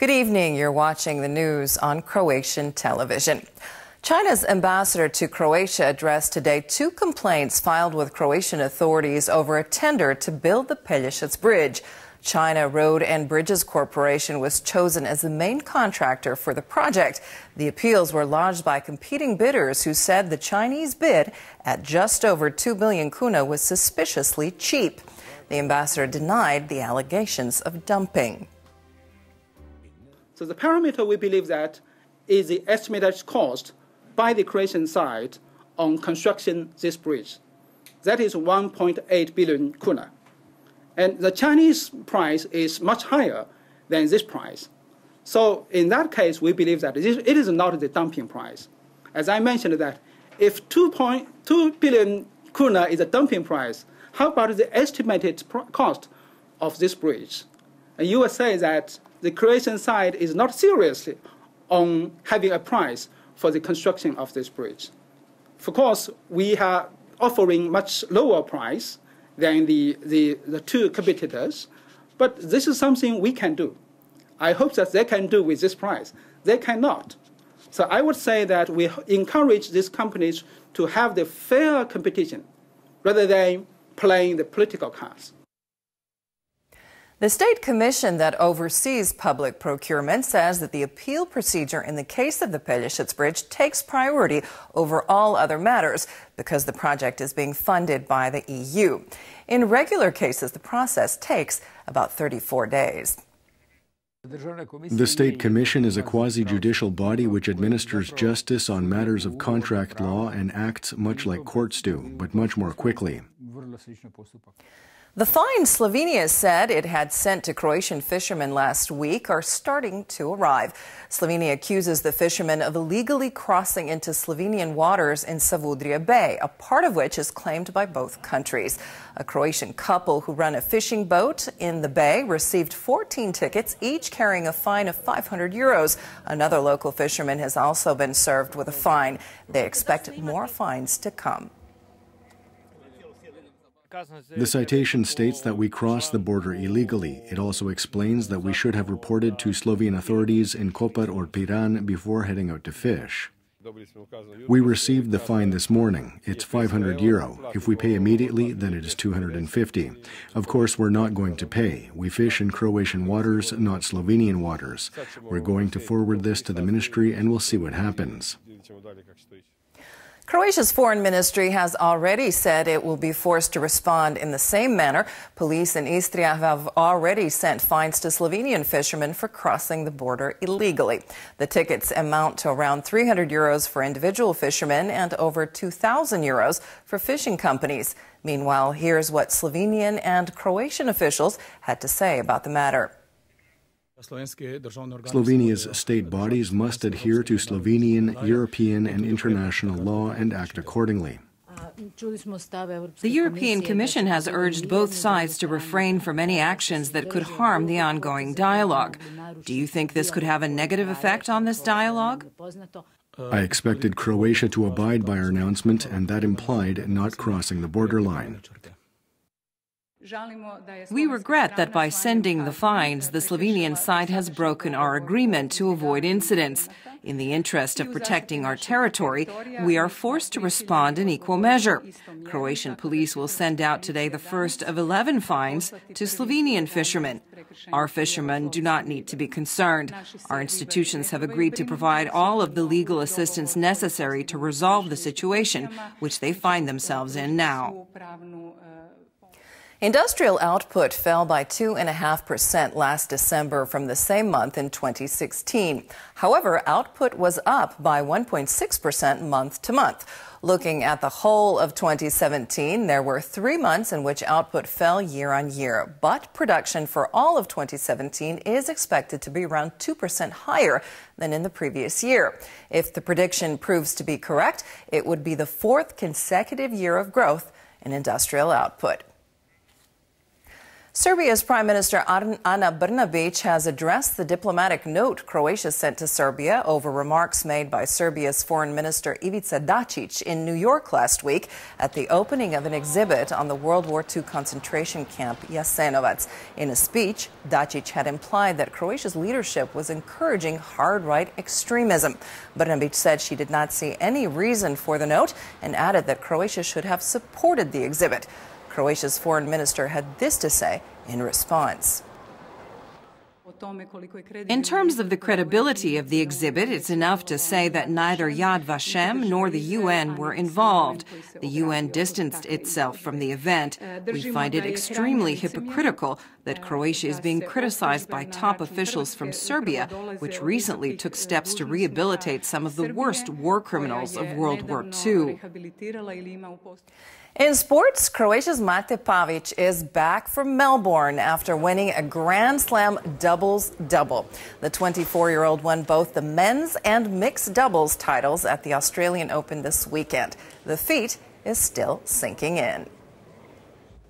Good evening. You're watching the news on Croatian television. China's ambassador to Croatia addressed today two complaints filed with Croatian authorities over a tender to build the Pelješac Bridge. China Road and Bridges Corporation was chosen as the main contractor for the project. The appeals were lodged by competing bidders who said the Chinese bid at just over 2 billion kuna was suspiciously cheap. The ambassador denied the allegations of dumping. So the parameter we believe that is the estimated cost by the Croatian side on construction this bridge. That is 1.8 billion kuna. And the Chinese price is much higher than this price. So in that case, we believe that it is not the dumping price. As I mentioned that if 2.2 billion kuna is a dumping price, how about the estimated cost of this bridge? And you will say that the Croatian side is not serious on having a price for the construction of this bridge. Of course, we are offering much lower price than the two competitors, but this is something we can do. I hope that they can do with this price. They cannot. So I would say that we encourage these companies to have the fair competition rather than playing the political cards. The state commission that oversees public procurement says that the appeal procedure in the case of the Pelješac Bridge takes priority over all other matters because the project is being funded by the EU. In regular cases, the process takes about 34 days. The State Commission is a quasi-judicial body which administers justice on matters of contract law and acts much like courts do, but much more quickly. The fines Slovenia said it had sent to Croatian fishermen last week are starting to arrive. Slovenia accuses the fishermen of illegally crossing into Slovenian waters in Savudrija Bay, a part of which is claimed by both countries. A Croatian couple who run a fishing boat in the bay received 14 tickets, each carrying a fine of 500 euros. Another local fisherman has also been served with a fine. They expect more fines to come. The citation states that we crossed the border illegally. It also explains that we should have reported to Slovene authorities in Koper or Piran before heading out to fish. We received the fine this morning. It's 500 euro. If we pay immediately, then it is 250. Of course, we're not going to pay. We fish in Croatian waters, not Slovenian waters. We're going to forward this to the ministry and we'll see what happens. Croatia's foreign ministry has already said it will be forced to respond in the same manner. Police in Istria have already sent fines to Slovenian fishermen for crossing the border illegally. The tickets amount to around 300 euros for individual fishermen and over 2,000 euros for fishing companies. Meanwhile, here's what Slovenian and Croatian officials had to say about the matter. Slovenia's state bodies must adhere to Slovenian, European and international law and act accordingly. The European Commission has urged both sides to refrain from any actions that could harm the ongoing dialogue. Do you think this could have a negative effect on this dialogue? I expected Croatia to abide by our announcement, and that implied not crossing the borderline. We regret that by sending the fines, the Slovenian side has broken our agreement to avoid incidents. In the interest of protecting our territory, we are forced to respond in equal measure. Croatian police will send out today the first of 11 fines to Slovenian fishermen. Our fishermen do not need to be concerned. Our institutions have agreed to provide all of the legal assistance necessary to resolve the situation which they find themselves in now. Industrial output fell by 2.5% last December from the same month in 2016. However, output was up by 1.6% month to month. Looking at the whole of 2017, there were 3 months in which output fell year on year, but production for all of 2017 is expected to be around 2% higher than in the previous year. If the prediction proves to be correct, it would be the 4th consecutive year of growth in industrial output. Serbia's Prime Minister Ana Brnabić has addressed the diplomatic note Croatia sent to Serbia over remarks made by Serbia's Foreign Minister Ivica Dačić in New York last week at the opening of an exhibit on the World War II concentration camp Jasenovac. In a speech, Dačić had implied that Croatia's leadership was encouraging hard-right extremism. Brnabić said she did not see any reason for the note and added that Croatia should have supported the exhibit. Croatia's foreign minister had this to say in response. In terms of the credibility of the exhibit, it's enough to say that neither Yad Vashem nor the UN were involved. The UN distanced itself from the event. We find it extremely hypocritical that Croatia is being criticized by top officials from Serbia, which recently took steps to rehabilitate some of the worst war criminals of World War II. In sports, Croatia's Mate Pavić is back from Melbourne after winning a Grand Slam doubles-double. The 24-year-old won both the men's and mixed doubles titles at the Australian Open this weekend. The feat is still sinking in.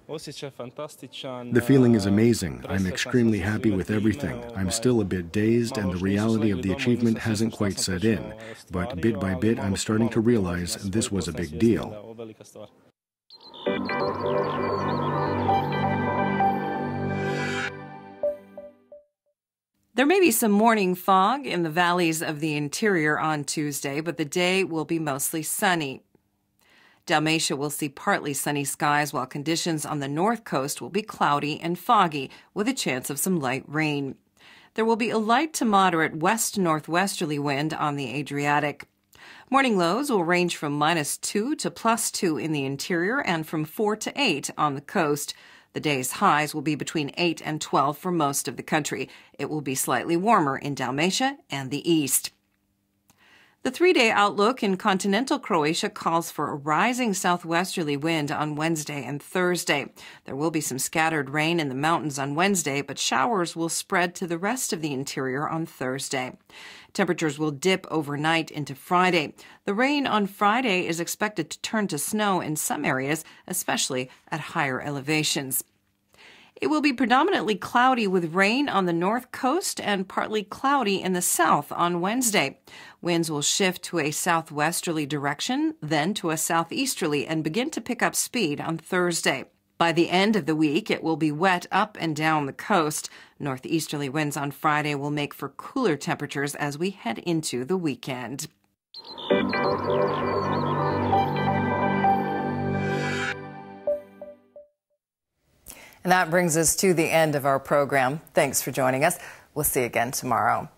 The feeling is amazing. I'm extremely happy with everything. I'm still a bit dazed and the reality of the achievement hasn't quite set in. But bit by bit, I'm starting to realize this was a big deal. There may be some morning fog in the valleys of the interior on Tuesday, but the day will be mostly sunny. Dalmatia will see partly sunny skies, while conditions on the north coast will be cloudy and foggy, with a chance of some light rain. There will be a light to moderate west-northwesterly wind on the Adriatic. Morning lows will range from -2 to +2 in the interior and from 4 to 8 on the coast. The day's highs will be between 8 and 12 for most of the country. It will be slightly warmer in Dalmatia and the east. The three-day outlook in continental Croatia calls for a rising southwesterly wind on Wednesday and Thursday. There will be some scattered rain in the mountains on Wednesday, but showers will spread to the rest of the interior on Thursday. Temperatures will dip overnight into Friday. The rain on Friday is expected to turn to snow in some areas, especially at higher elevations. It will be predominantly cloudy with rain on the north coast and partly cloudy in the south on Wednesday. Winds will shift to a southwesterly direction, then to a southeasterly, and begin to pick up speed on Thursday. By the end of the week, it will be wet up and down the coast. Northeasterly winds on Friday will make for cooler temperatures as we head into the weekend. And that brings us to the end of our program. Thanks for joining us. We'll see you again tomorrow.